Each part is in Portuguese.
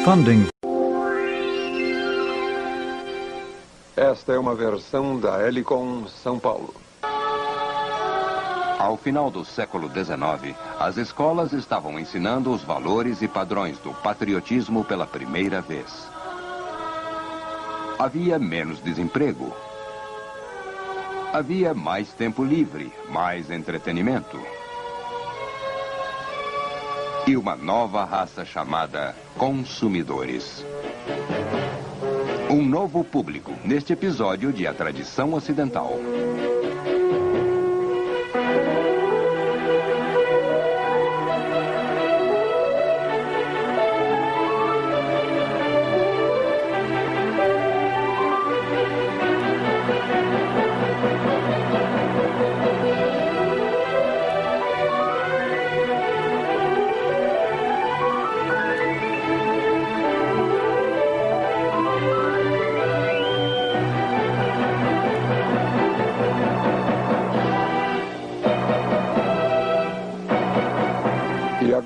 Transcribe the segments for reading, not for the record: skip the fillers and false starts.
Funding. Esta é uma versão da Helicom São Paulo. Ao final do século XIX, as escolas estavam ensinando os valores e padrões do patriotismo pela primeira vez. Havia menos desemprego. Havia mais tempo livre, mais entretenimento. E uma nova raça chamada consumidores. Um novo público, neste episódio de A Tradição Ocidental.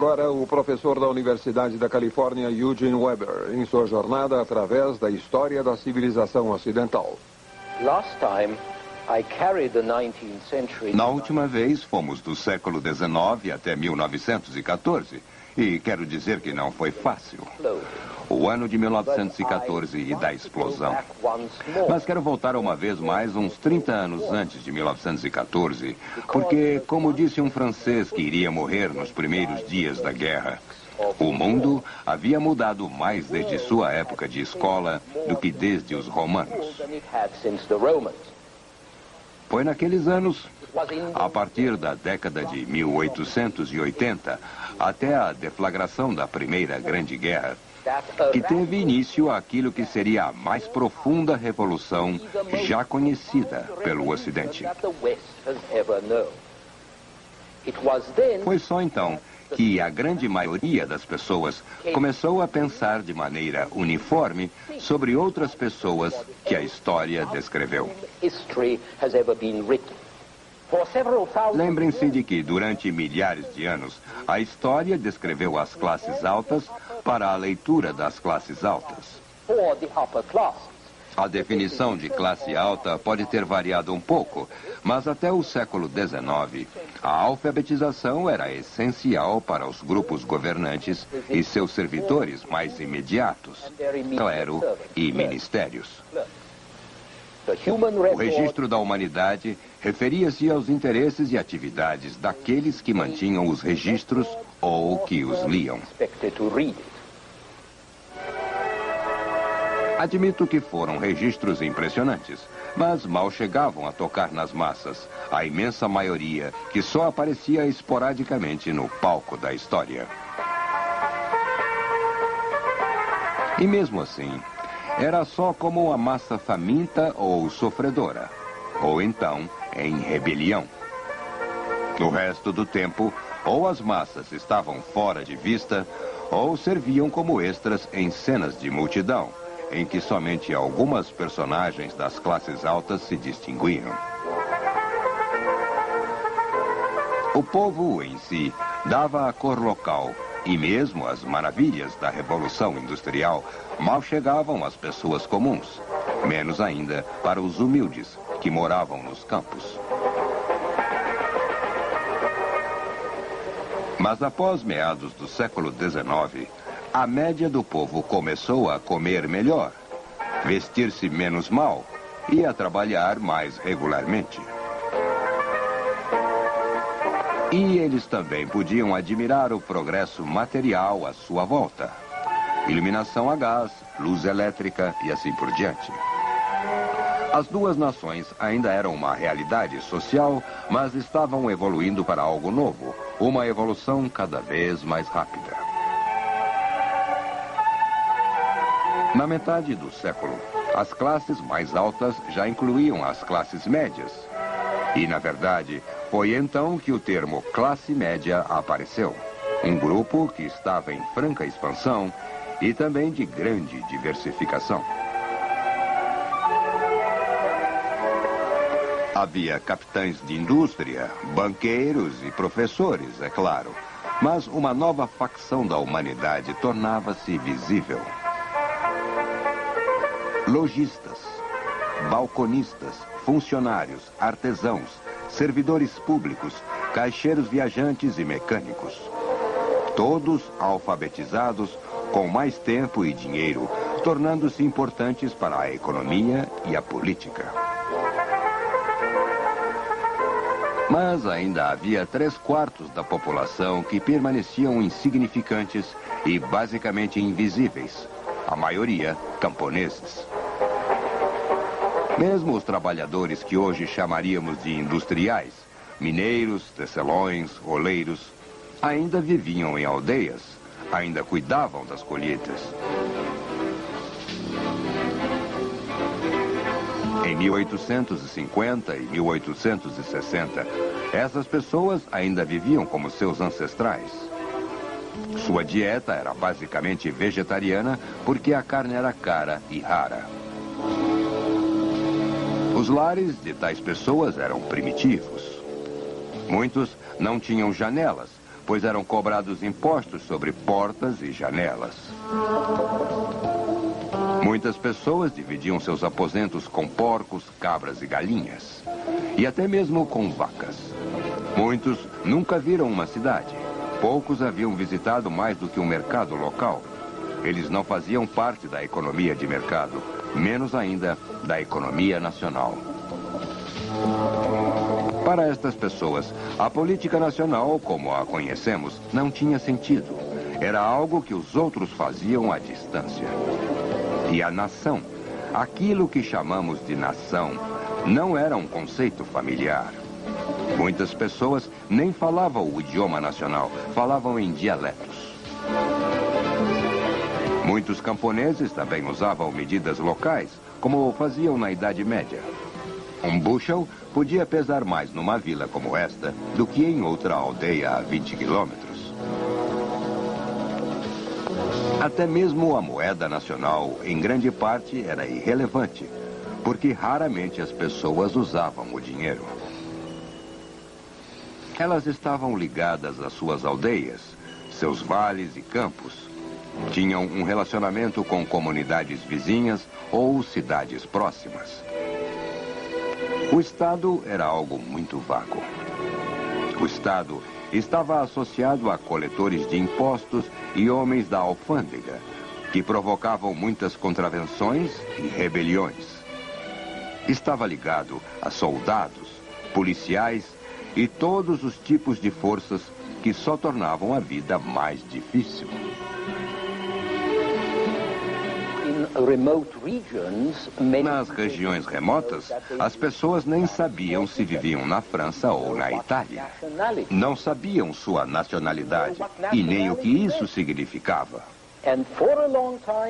Agora, o professor da Universidade da Califórnia, Eugene Weber, em sua jornada através da história da civilização ocidental. Na última vez, fomos do século XIX até 1914. E quero dizer que não foi fácil. O ano de 1914 e da explosão. Mas quero voltar uma vez mais uns 30 anos antes de 1914, porque, como disse um francês que iria morrer nos primeiros dias da guerra, o mundo havia mudado mais desde sua época de escola do que desde os romanos. Foi naqueles anos, a partir da década de 1880 até a deflagração da Primeira Grande Guerra, que teve início aquilo que seria a mais profunda revolução já conhecida pelo Ocidente. Foi só então que a grande maioria das pessoas começou a pensar de maneira uniforme sobre outras pessoas que a história descreveu. Lembrem-se de que, durante milhares de anos, a história descreveu as classes altas para a leitura das classes altas. A definição de classe alta pode ter variado um pouco, mas até o século XIX, a alfabetização era essencial para os grupos governantes e seus servidores mais imediatos, clero e ministérios. O registro da humanidade referia-se aos interesses e atividades daqueles que mantinham os registros ou que os liam. Admito que foram registros impressionantes, mas mal chegavam a tocar nas massas, a imensa maioria que só aparecia esporadicamente no palco da história. E mesmo assim, era só como uma massa faminta ou sofredora, ou então em rebelião. No resto do tempo, ou as massas estavam fora de vista, ou serviam como extras em cenas de multidão, em que somente algumas personagens das classes altas se distinguiam. O povo em si dava a cor local, e mesmo as maravilhas da Revolução Industrial mal chegavam às pessoas comuns, menos ainda para os humildes que moravam nos campos. Mas após meados do século XIX, a média do povo começou a comer melhor, vestir-se menos mal e a trabalhar mais regularmente. E eles também podiam admirar o progresso material à sua volta. Iluminação a gás, luz elétrica e assim por diante. As duas nações ainda eram uma realidade social, mas estavam evoluindo para algo novo, uma evolução cada vez mais rápida. Na metade do século, as classes mais altas já incluíam as classes médias. E, na verdade, foi então que o termo classe média apareceu. Um grupo que estava em franca expansão e também de grande diversificação. Havia capitães de indústria, banqueiros e professores, é claro. Mas uma nova facção da humanidade tornava-se visível. Lojistas, balconistas, funcionários, artesãos, servidores públicos, caixeiros viajantes e mecânicos. Todos alfabetizados, com mais tempo e dinheiro, tornando-se importantes para a economia e a política. Mas ainda havia 3/4 da população que permaneciam insignificantes e basicamente invisíveis. A maioria, camponeses. Mesmo os trabalhadores que hoje chamaríamos de industriais, mineiros, tecelões, oleiros, ainda viviam em aldeias, ainda cuidavam das colheitas. Em 1850 e 1860, essas pessoas ainda viviam como seus ancestrais. Sua dieta era basicamente vegetariana porque a carne era cara e rara. Os lares de tais pessoas eram primitivos. Muitos não tinham janelas, pois eram cobrados impostos sobre portas e janelas. Muitas pessoas dividiam seus aposentos com porcos, cabras e galinhas. E até mesmo com vacas. Muitos nunca viram uma cidade. Poucos haviam visitado mais do que um mercado local. Eles não faziam parte da economia de mercado, menos ainda da economia nacional. Para estas pessoas, a política nacional, como a conhecemos, não tinha sentido. Era algo que os outros faziam à distância. E a nação, aquilo que chamamos de nação, não era um conceito familiar. Muitas pessoas nem falavam o idioma nacional, falavam em dialetos. Muitos camponeses também usavam medidas locais, como faziam na Idade Média. Um bushel podia pesar mais numa vila como esta do que em outra aldeia a 20 quilômetros. Até mesmo a moeda nacional, em grande parte, era irrelevante, porque raramente as pessoas usavam o dinheiro. Elas estavam ligadas às suas aldeias, seus vales e campos. Tinham um relacionamento com comunidades vizinhas ou cidades próximas. O Estado era algo muito vago. O Estado estava associado a coletores de impostos e homens da alfândega, que provocavam muitas contravenções e rebeliões. Estava ligado a soldados, policiais e todos os tipos de forças que só tornavam a vida mais difícil. Nas regiões remotas, as pessoas nem sabiam se viviam na França ou na Itália. Não sabiam sua nacionalidade e nem o que isso significava.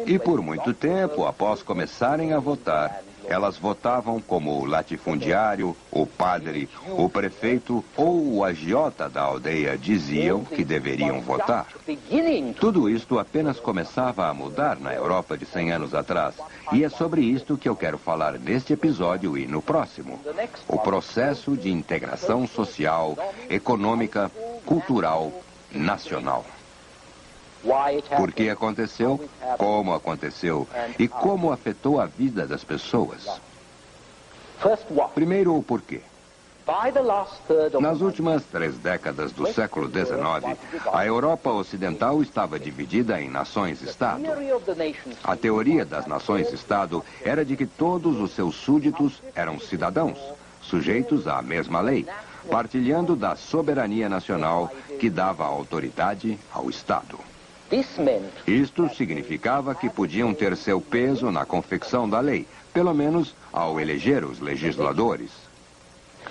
E por muito tempo, após começarem a votar, elas votavam como o latifundiário, o padre, o prefeito ou o agiota da aldeia diziam que deveriam votar. Tudo isto apenas começava a mudar na Europa de 100 anos atrás. E é sobre isto que eu quero falar neste episódio e no próximo. O processo de integração social, econômica, cultural, nacional. Por que aconteceu, como aconteceu e como afetou a vida das pessoas. Primeiro, o porquê. Nas últimas 3 décadas do século XIX, a Europa Ocidental estava dividida em nações-estado. A teoria das nações-estado era de que todos os seus súditos eram cidadãos, sujeitos à mesma lei, partilhando da soberania nacional que dava autoridade ao Estado. Isto significava que podiam ter seu peso na confecção da lei, pelo menos ao eleger os legisladores.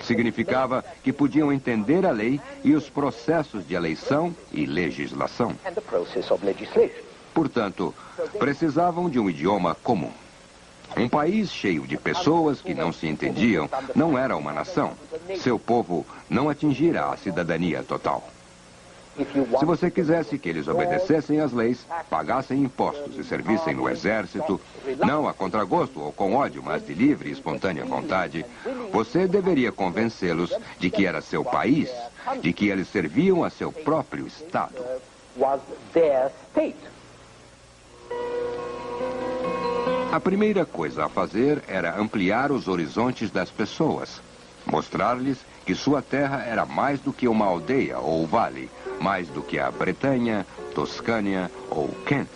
Significava que podiam entender a lei e os processos de eleição e legislação. Portanto, precisavam de um idioma comum. Um país cheio de pessoas que não se entendiam não era uma nação. Seu povo não atingira a cidadania total. Se você quisesse que eles obedecessem às leis, pagassem impostos e servissem no exército, não a contragosto ou com ódio, mas de livre e espontânea vontade, você deveria convencê-los de que era seu país, de que eles serviam a seu próprio Estado. A primeira coisa a fazer era ampliar os horizontes das pessoas, mostrar-lhes que sua terra era mais do que uma aldeia ou vale, mais do que a Bretanha, Toscânia ou Kent,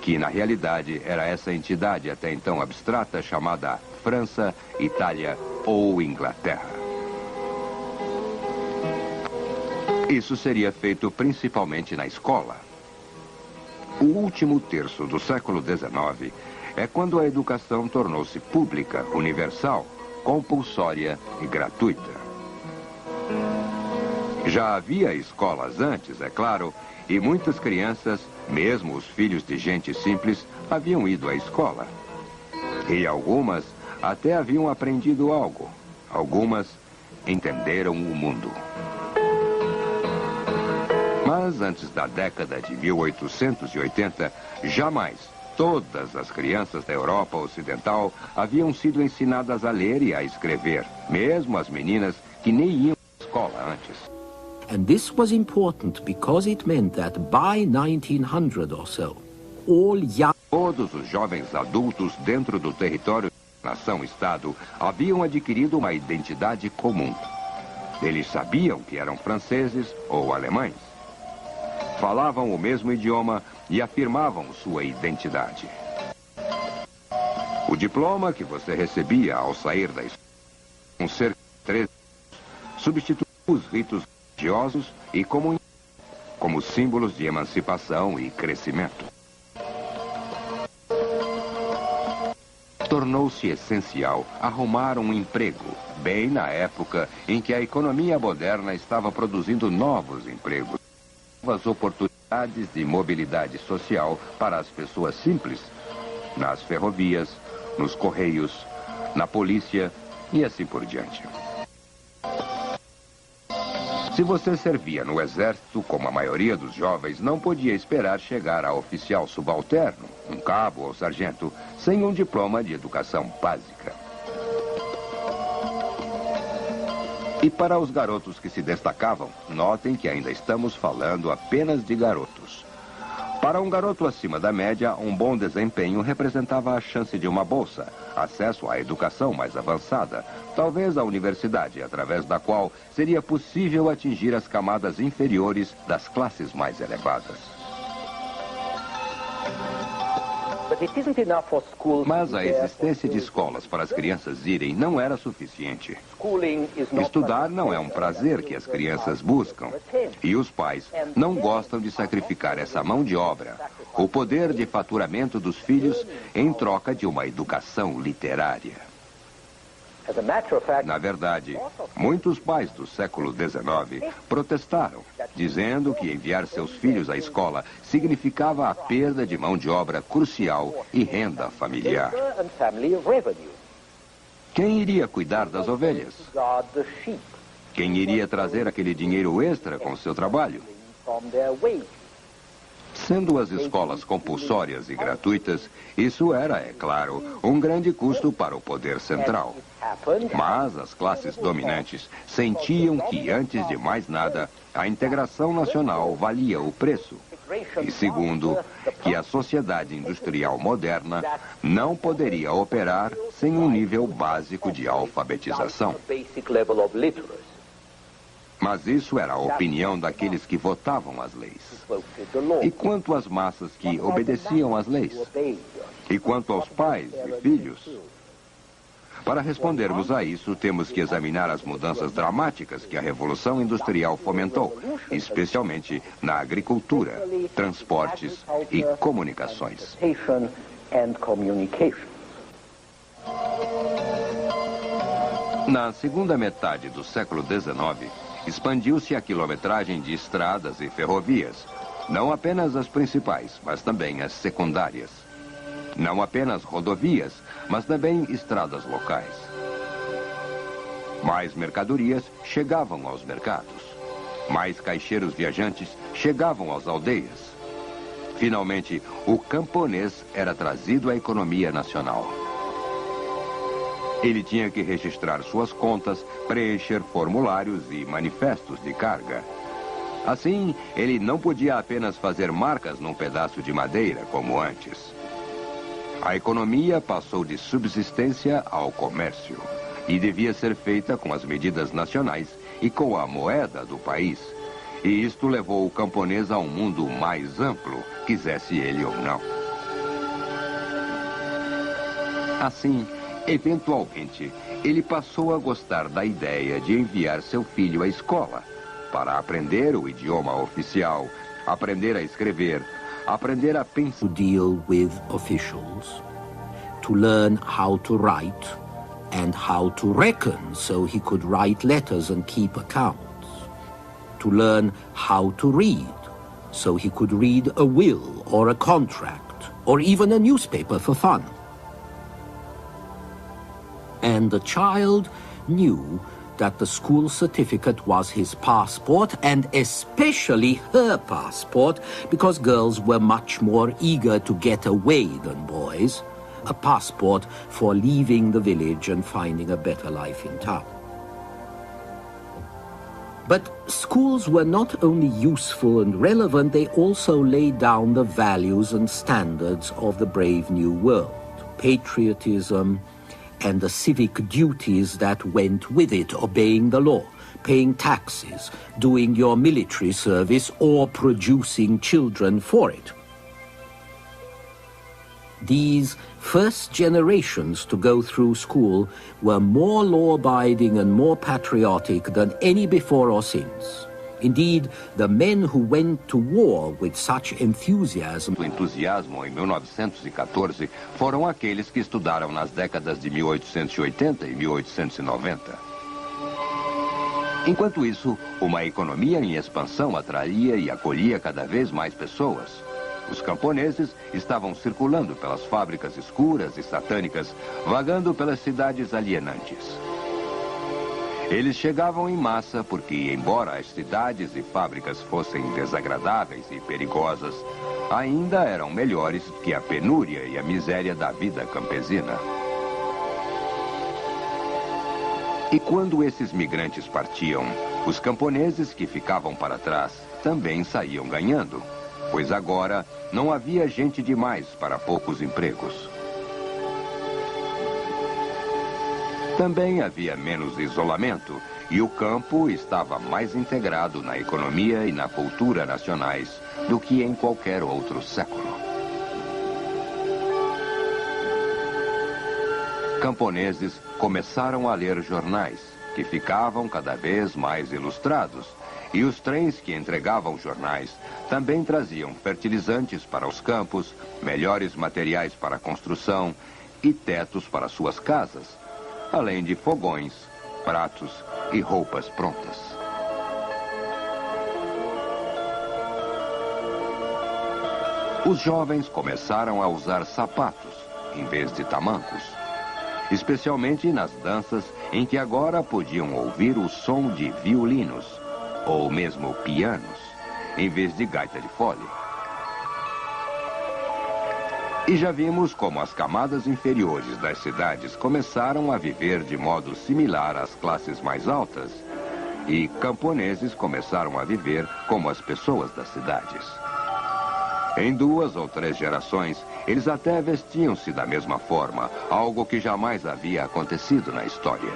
que na realidade era essa entidade até então abstrata chamada França, Itália ou Inglaterra. Isso seria feito principalmente na escola. O último terço do século XIX é quando a educação tornou-se pública, universal, compulsória e gratuita. Já havia escolas antes, é claro, e muitas crianças, mesmo os filhos de gente simples, haviam ido à escola. E algumas até haviam aprendido algo. Algumas entenderam o mundo. Mas antes da década de 1880, jamais todas as crianças da Europa Ocidental haviam sido ensinadas a ler e a escrever, mesmo as meninas que nem iam à escola antes. And this was important because it meant that by 1900 or so, all young... Todos os jovens adultos dentro do território da nação-estado haviam adquirido uma identidade comum. Eles sabiam que eram franceses ou alemães. Falavam o mesmo idioma e afirmavam sua identidade. O diploma que você recebia ao sair da escola, com cerca de 13 anos, substituía os ritos religiosos e comunhão como símbolos de emancipação e crescimento. Tornou-se essencial arrumar um emprego, bem na época em que a economia moderna estava produzindo novos empregos. Novas oportunidades de mobilidade social para as pessoas simples, nas ferrovias, nos correios, na polícia e assim por diante. Se você servia no exército, como a maioria dos jovens, não podia esperar chegar a oficial subalterno, um cabo ou sargento, sem um diploma de educação básica. E para os garotos que se destacavam, notem que ainda estamos falando apenas de garotos. Para um garoto acima da média, um bom desempenho representava a chance de uma bolsa, acesso à educação mais avançada, talvez à universidade, através da qual seria possível atingir as camadas inferiores das classes mais elevadas. Mas a existência de escolas para as crianças irem não era suficiente. Estudar não é um prazer que as crianças buscam. E os pais não gostam de sacrificar essa mão de obra, o poder de faturamento dos filhos, em troca de uma educação literária. Na verdade, muitos pais do século XIX protestaram, dizendo que enviar seus filhos à escola significava a perda de mão de obra crucial e renda familiar. Quem iria cuidar das ovelhas? Quem iria trazer aquele dinheiro extra com seu trabalho? Sendo as escolas compulsórias e gratuitas, isso era, é claro, um grande custo para o poder central. Mas as classes dominantes sentiam que, antes de mais nada, a integração nacional valia o preço. E segundo, que a sociedade industrial moderna não poderia operar sem um nível básico de alfabetização. Mas isso era a opinião daqueles que votavam as leis. E quanto às massas que obedeciam às leis? E quanto aos pais e filhos? Para respondermos a isso, temos que examinar as mudanças dramáticas que a Revolução Industrial fomentou, especialmente na agricultura, transportes e comunicações. Na segunda metade do século XIX, expandiu-se a quilometragem de estradas e ferrovias, não apenas as principais, mas também as secundárias. Não apenas rodovias, mas também estradas locais. Mais mercadorias chegavam aos mercados. Mais caixeiros viajantes chegavam às aldeias. Finalmente, o camponês era trazido à economia nacional. Ele tinha que registrar suas contas, preencher formulários e manifestos de carga. Assim, ele não podia apenas fazer marcas num pedaço de madeira, como antes. A economia passou de subsistência ao comércio e devia ser feita com as medidas nacionais e com a moeda do país. E isto levou o camponês a um mundo mais amplo, quisesse ele ou não. Assim, eventualmente, ele passou a gostar da ideia de enviar seu filho à escola para aprender o idioma oficial, aprender a escrever, aprender a pensar. To deal with officials, to learn how to write and how to reckon so he could write letters and keep accounts, to learn how to read so he could read a will or a contract or even a newspaper for fun. And the child knew that the school certificate was his passport, and especially her passport, because girls were much more eager to get away than boys. A passport for leaving the village and finding a better life in town. But schools were not only useful and relevant, they also laid down the values and standards of the brave new world. Patriotism, and the civic duties that went with it, obeying the law, paying taxes, doing your military service, or producing children for it. These first generations to go through school were more law-abiding and more patriotic than any before or since. Indeed, the men who went to war with such enthusiasm. O entusiasmo em 1914 foram aqueles que estudaram nas décadas de 1880 e 1890. Enquanto isso, uma economia em expansão atraía e acolhia cada vez mais pessoas. Os camponeses estavam circulando pelas fábricas escuras e satânicas, vagando pelas cidades alienantes. Eles chegavam em massa porque, embora as cidades e fábricas fossem desagradáveis e perigosas, ainda eram melhores que a penúria e a miséria da vida campesina. E quando esses migrantes partiam, os camponeses que ficavam para trás também saíam ganhando, pois agora não havia gente demais para poucos empregos. Também havia menos isolamento e o campo estava mais integrado na economia e na cultura nacionais do que em qualquer outro século. Camponeses começaram a ler jornais, que ficavam cada vez mais ilustrados, e os trens que entregavam jornais também traziam fertilizantes para os campos, melhores materiais para a construção e tetos para suas casas, além de fogões, pratos e roupas prontas. Os jovens começaram a usar sapatos em vez de tamancos, especialmente nas danças em que agora podiam ouvir o som de violinos ou mesmo pianos, em vez de gaita de fole. E já vimos como as camadas inferiores das cidades começaram a viver de modo similar às classes mais altas, e camponeses começaram a viver como as pessoas das cidades. Em 2 ou 3 gerações, eles até vestiam-se da mesma forma, algo que jamais havia acontecido na história.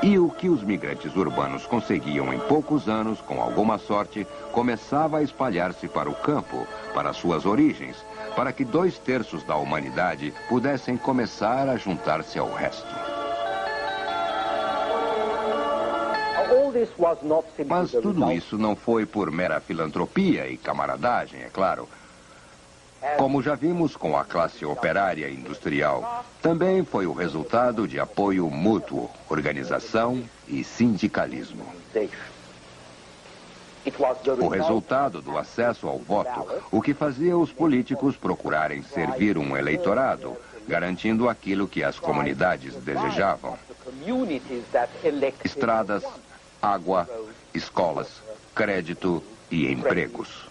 E o que os migrantes urbanos conseguiam em poucos anos, com alguma sorte, começava a espalhar-se para o campo, para suas origens, para que 2/3 da humanidade pudessem começar a juntar-se ao resto. Mas tudo isso não foi por mera filantropia e camaradagem, é claro. Como já vimos com a classe operária e industrial, também foi o resultado de apoio mútuo, organização e sindicalismo. O resultado do acesso ao voto, o que fazia os políticos procurarem servir um eleitorado, garantindo aquilo que as comunidades desejavam. estradas, água, escolas, crédito e empregos.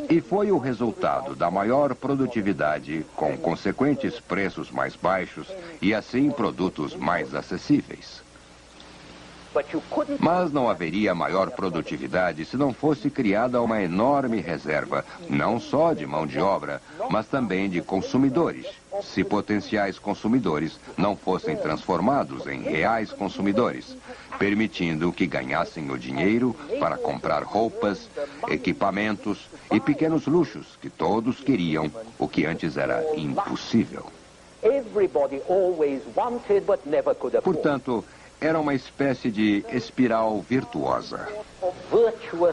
E foi o resultado da maior produtividade, com consequentes preços mais baixos e assim produtos mais acessíveis. Mas não haveria maior produtividade se não fosse criada uma enorme reserva, não só de mão de obra, mas também de consumidores. Se potenciais consumidores não fossem transformados em reais consumidores, permitindo que ganhassem o dinheiro para comprar roupas, equipamentos e pequenos luxos que todos queriam, o que antes era impossível. Portanto, era uma espécie de espiral virtuosa.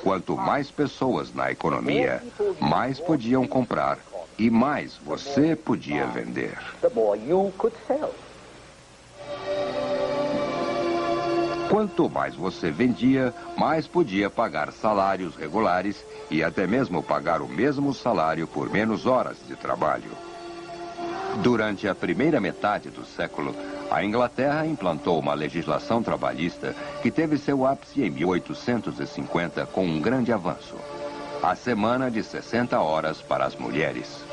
Quanto mais pessoas na economia, mais podiam comprar e mais você podia vender. Quanto mais você vendia, mais podia pagar salários regulares e até mesmo pagar o mesmo salário por menos horas de trabalho. Durante a primeira metade do século, a Inglaterra implantou uma legislação trabalhista que teve seu ápice em 1850 com um grande avanço: a semana de 60 horas para as mulheres.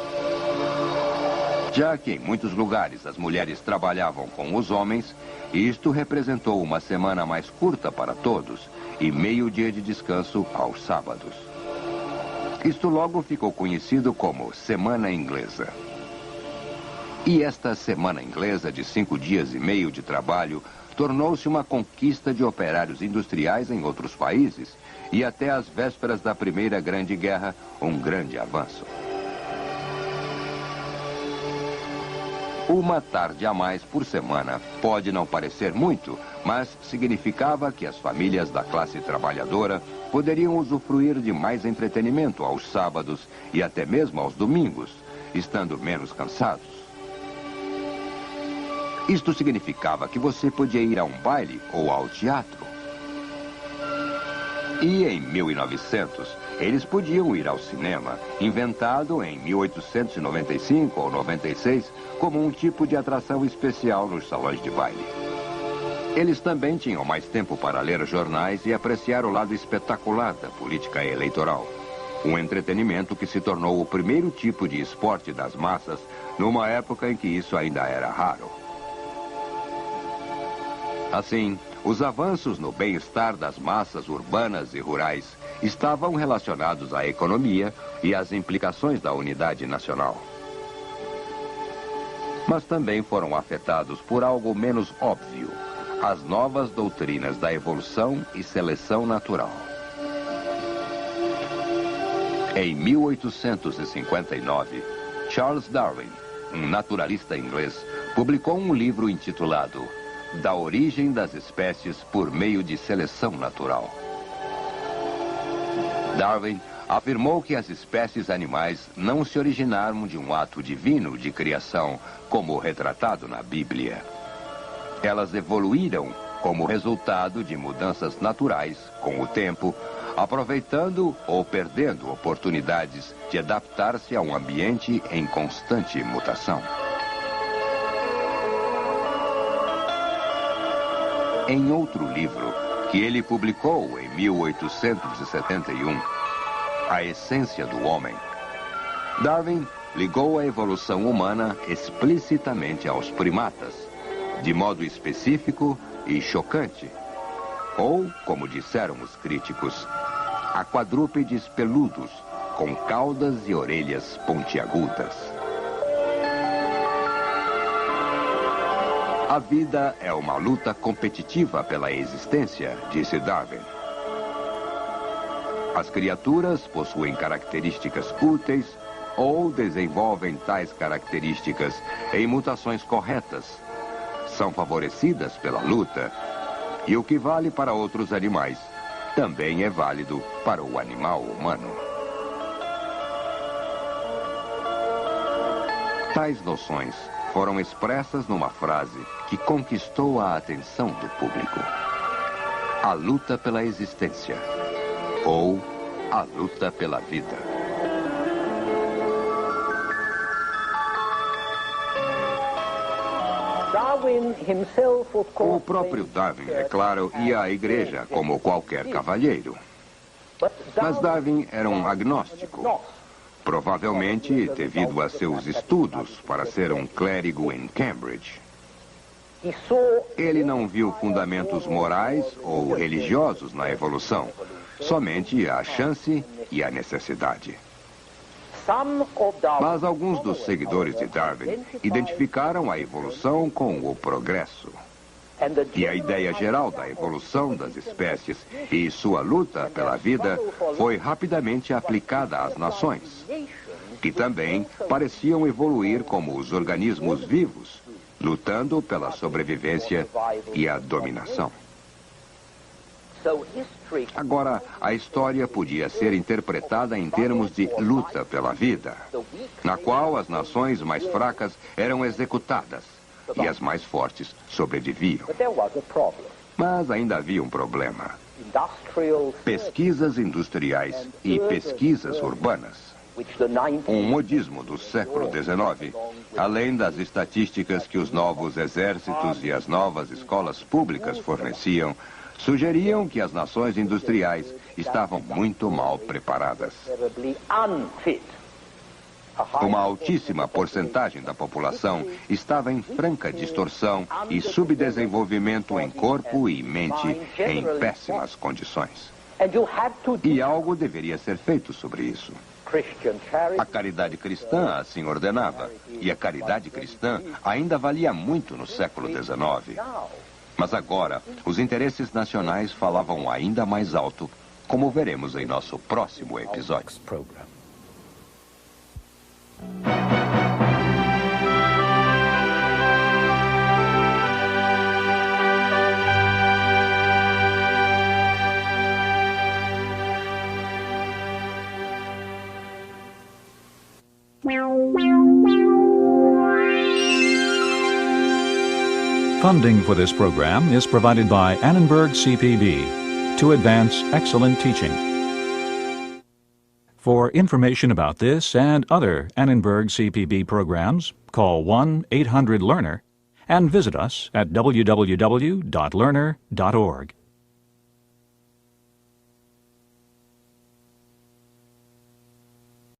Já que em muitos lugares as mulheres trabalhavam com os homens, isto representou uma semana mais curta para todos e meio dia de descanso aos sábados. Isto logo ficou conhecido como Semana Inglesa. E esta semana inglesa de 5 dias e meio de trabalho tornou-se uma conquista de operários industriais em outros países e até às vésperas da Primeira Grande Guerra, um grande avanço. Uma tarde a mais por semana pode não parecer muito, mas significava que as famílias da classe trabalhadora poderiam usufruir de mais entretenimento aos sábados e até mesmo aos domingos, estando menos cansados. Isto significava que você podia ir a um baile ou ao teatro. E em 1900, eles podiam ir ao cinema, inventado em 1895 ou 96 como um tipo de atração especial nos salões de baile. Eles também tinham mais tempo para ler jornais e apreciar o lado espetacular da política eleitoral. Um entretenimento que se tornou o primeiro tipo de esporte das massas numa época em que isso ainda era raro. Assim, os avanços no bem-estar das massas urbanas e rurais estavam relacionados à economia e às implicações da unidade nacional. Mas também foram afetados por algo menos óbvio: as novas doutrinas da evolução e seleção natural. Em 1859, Charles Darwin, um naturalista inglês, publicou um livro intitulado Da Origem das Espécies por Meio de Seleção Natural. Darwin afirmou que as espécies animais não se originaram de um ato divino de criação, como retratado na Bíblia. Elas evoluíram como resultado de mudanças naturais com o tempo, aproveitando ou perdendo oportunidades de adaptar-se a um ambiente em constante mutação. Em outro livro, que ele publicou em 1871, A Essência do Homem, Darwin ligou a evolução humana explicitamente aos primatas, de modo específico e chocante. Ou, como disseram os críticos, a quadrúpedes peludos, com caudas e orelhas pontiagudas. A vida é uma luta competitiva pela existência, disse Darwin. As criaturas possuem características úteis ou desenvolvem tais características em mutações corretas. São favorecidas pela luta. E o que vale para outros animais também é válido para o animal humano. Tais noções foram expressas numa frase que conquistou a atenção do público: a luta pela existência, ou a luta pela vida. O próprio Darwin, é claro, ia à igreja como qualquer cavalheiro. Mas Darwin era um agnóstico, provavelmente devido a seus estudos para ser um clérigo em Cambridge. Ele não viu fundamentos morais ou religiosos na evolução, somente a chance e a necessidade. Mas alguns dos seguidores de Darwin identificaram a evolução com o progresso. E a ideia geral da evolução das espécies e sua luta pela vida foi rapidamente aplicada às nações, que também pareciam evoluir como os organismos vivos, lutando pela sobrevivência e a dominação. Agora, a história podia ser interpretada em termos de luta pela vida, na qual as nações mais fracas eram executadas e as mais fortes sobreviviam. Mas ainda havia um problema: pesquisas industriais e pesquisas urbanas. Um modismo do século XIX, além das estatísticas que os novos exércitos e as novas escolas públicas forneciam, sugeriam que as nações industriais estavam muito mal preparadas. Uma altíssima porcentagem da população estava em franca distorção e subdesenvolvimento em corpo e mente em péssimas condições. E algo deveria ser feito sobre isso. A caridade cristã assim ordenava, e a caridade cristã ainda valia muito no século XIX. Mas agora, os interesses nacionais falavam ainda mais alto, como veremos em nosso próximo episódio. Funding for this program is provided by Annenberg CPB to advance excellent teaching. For information about this and other Annenberg CPB programs, call 1-800-LEARNER and visit us at www.learner.org.